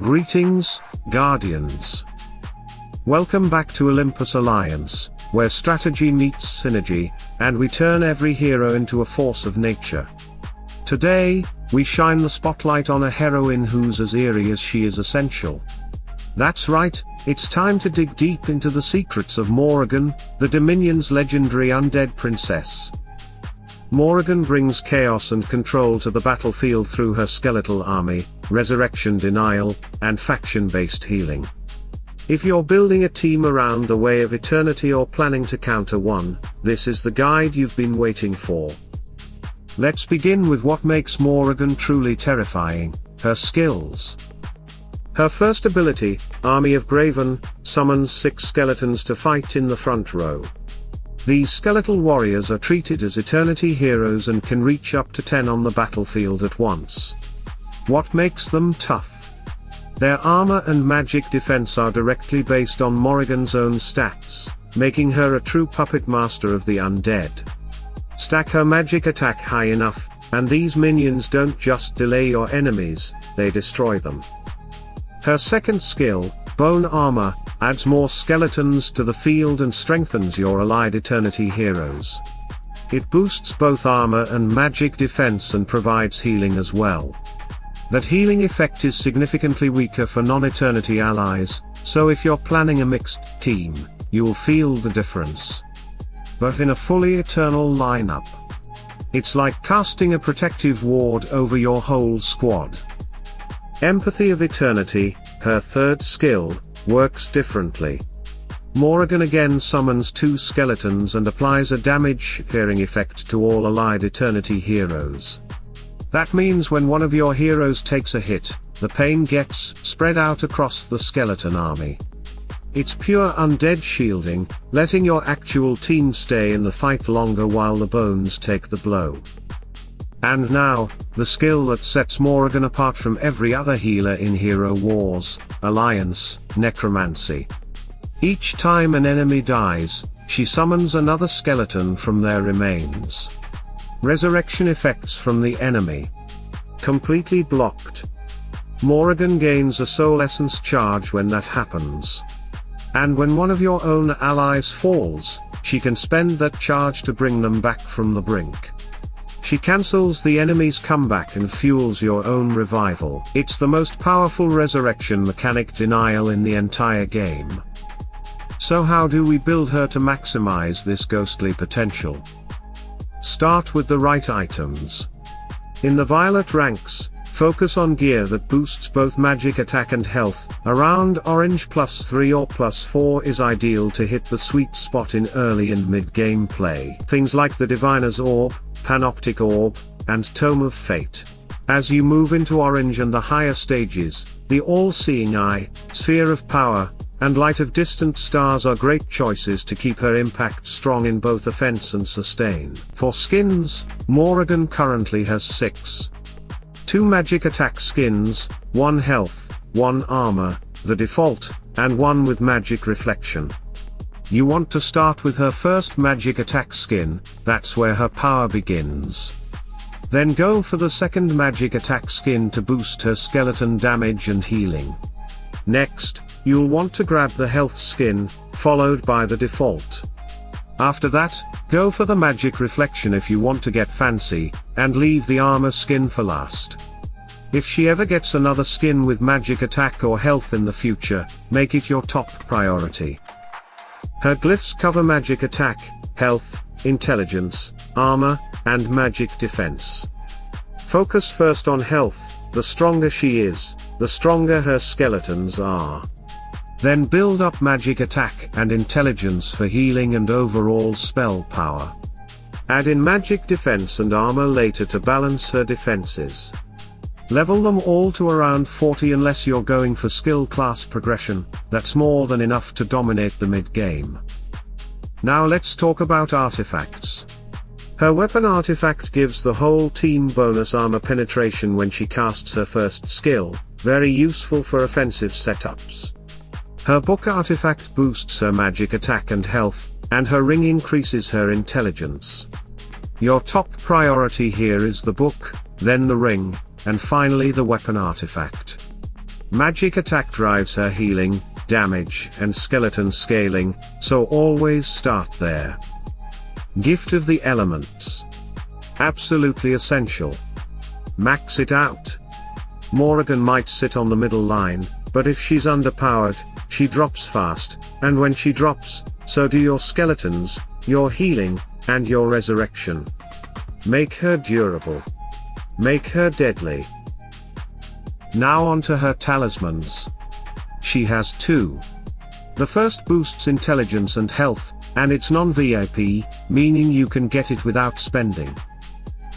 Greetings, Guardians. Welcome back to Olympus Alliance, where strategy meets synergy, and we turn every hero into a force of nature. Today, we shine the spotlight on a heroine who's as eerie as she is essential. That's right, it's time to dig deep into the secrets of Morrigan, the Dominion's legendary undead princess. Morrigan brings chaos and control to the battlefield through her skeletal army, resurrection denial, and faction-based healing. If you're building a team around the Way of Eternity or planning to counter one, this is the guide you've been waiting for. Let's begin with what makes Morrigan truly terrifying: her skills. Her first ability, Army of Graven, summons 6 skeletons to fight in the front row. These skeletal warriors are treated as eternity heroes and can reach up to 10 on the battlefield at once. What makes them tough? Their armor and magic defense are directly based on Morrigan's own stats, making her a true puppet master of the undead. Stack her magic attack high enough, and these minions don't just delay your enemies, they destroy them. Her second skill, Bone Armor, adds more skeletons to the field and strengthens your allied eternity heroes. It boosts both armor and magic defense and provides healing as well. That healing effect is significantly weaker for non-eternity allies, so if you're planning a mixed team, you'll feel the difference. But in a fully eternal lineup, it's like casting a protective ward over your whole squad. Empathy of Eternity, her third skill, works differently. Morrigan again summons 2 skeletons and applies a damage-sharing effect to all allied eternity heroes. That means when one of your heroes takes a hit, the pain gets spread out across the skeleton army. It's pure undead shielding, letting your actual team stay in the fight longer while the bones take the blow. And now, the skill that sets Morrigan apart from every other healer in Hero Wars, Alliance, Necromancy. Each time an enemy dies, she summons another skeleton from their remains. Resurrection effects from the enemy. Completely blocked. Morrigan gains a soul essence charge when that happens. And when one of your own allies falls, she can spend that charge to bring them back from the brink. She cancels the enemy's comeback and fuels your own revival. It's the most powerful resurrection mechanic denial in the entire game. So how do we build her to maximize this ghostly potential? Start with the right items. In the violet ranks, focus on gear that boosts both magic attack and health. Around orange +3 or +4 is ideal to hit the sweet spot in early and mid-game play. Things like the Diviner's Orb, Panoptic Orb, and Tome of Fate. As you move into orange and the higher stages, the All-Seeing Eye, Sphere of Power, and Light of Distant Stars are great choices to keep her impact strong in both offense and sustain. For skins, Morrigan currently has 6. 2 magic attack skins, 1 health, 1 armor, the default, and 1 with magic reflection. You want to start with her first magic attack skin, that's where her power begins. Then go for the second magic attack skin to boost her skeleton damage and healing. Next, you'll want to grab the health skin, followed by the default. After that, go for the magic reflection if you want to get fancy, and leave the armor skin for last. If she ever gets another skin with magic attack or health in the future, make it your top priority. Her glyphs cover magic attack, health, intelligence, armor, and magic defense. Focus first on health. The stronger she is, the stronger her skeletons are. Then build up magic attack and intelligence for healing and overall spell power. Add in magic defense and armor later to balance her defenses. Level them all to around 40 unless you're going for skill class progression. That's more than enough to dominate the mid-game. Now let's talk about artifacts. Her weapon artifact gives the whole team bonus armor penetration when she casts her first skill, very useful for offensive setups. Her book artifact boosts her magic attack and health, and her ring increases her intelligence. Your top priority here is the book, then the ring, and finally the weapon artifact. Magic attack drives her healing, damage and skeleton scaling, so always start there. Gift of the Elements. Absolutely essential. Max it out. Morrigan might sit on the middle line, but if she's underpowered, she drops fast, and when she drops, so do your skeletons, your healing, and your resurrection. Make her durable. Make her deadly. Now onto her talismans. She has two. The first boosts intelligence and health, and it's non-VIP, meaning you can get it without spending.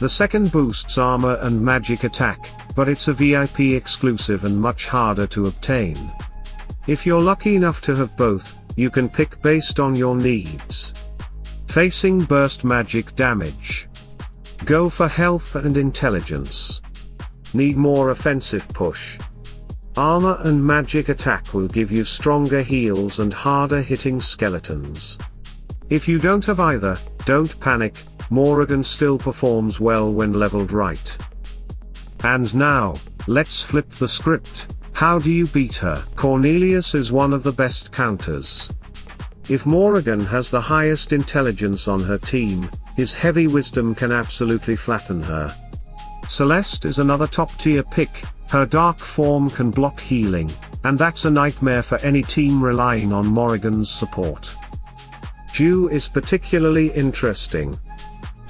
The second boosts armor and magic attack, but it's a VIP exclusive and much harder to obtain. If you're lucky enough to have both, you can pick based on your needs. Facing burst magic damage. Go for health and intelligence. Need more offensive push. Armor and magic attack will give you stronger heals and harder hitting skeletons. If you don't have either, don't panic, Morrigan still performs well when leveled right. And now, let's flip the script. How do you beat her? Cornelius is one of the best counters. If Morrigan has the highest intelligence on her team, his heavy wisdom can absolutely flatten her. Celeste is another top-tier pick, her dark form can block healing, and that's a nightmare for any team relying on Morrigan's support. Jew is particularly interesting.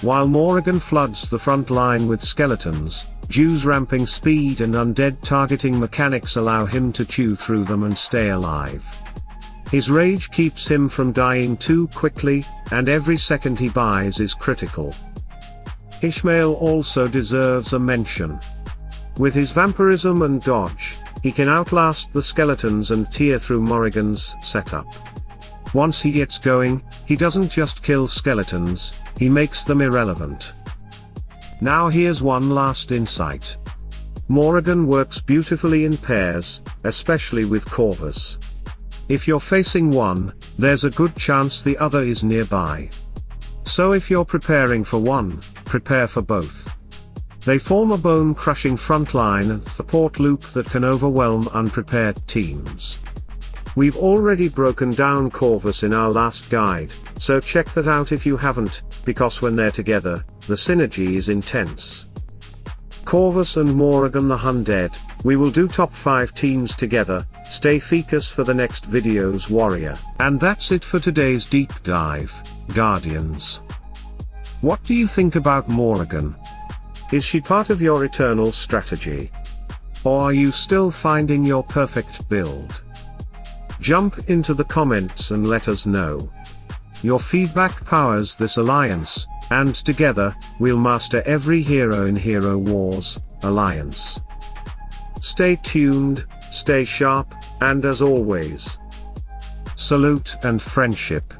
While Morrigan floods the front line with skeletons, Jew's ramping speed and undead targeting mechanics allow him to chew through them and stay alive. His rage keeps him from dying too quickly, and every second he buys is critical. Ishmael also deserves a mention. With his vampirism and dodge, he can outlast the skeletons and tear through Morrigan's setup. Once he gets going, he doesn't just kill skeletons, he makes them irrelevant. Now here's one last insight. Morrigan works beautifully in pairs, especially with Corvus. If you're facing one, there's a good chance the other is nearby. So if you're preparing for one, prepare for both. They form a bone-crushing frontline and support loop that can overwhelm unprepared teams. We've already broken down Corvus in our last guide, so check that out if you haven't, because when they're together, the synergy is intense. Corvus and Morrigan the Undead, we will do top 5 teams together, stay focused for the next videos warrior. And that's it for today's deep dive, Guardians. What do you think about Morrigan? Is she part of your eternal strategy? Or are you still finding your perfect build? Jump into the comments and let us know. Your feedback powers this alliance, and together, we'll master every hero in Hero Wars Alliance. Stay tuned, stay sharp, and as always, salute and friendship.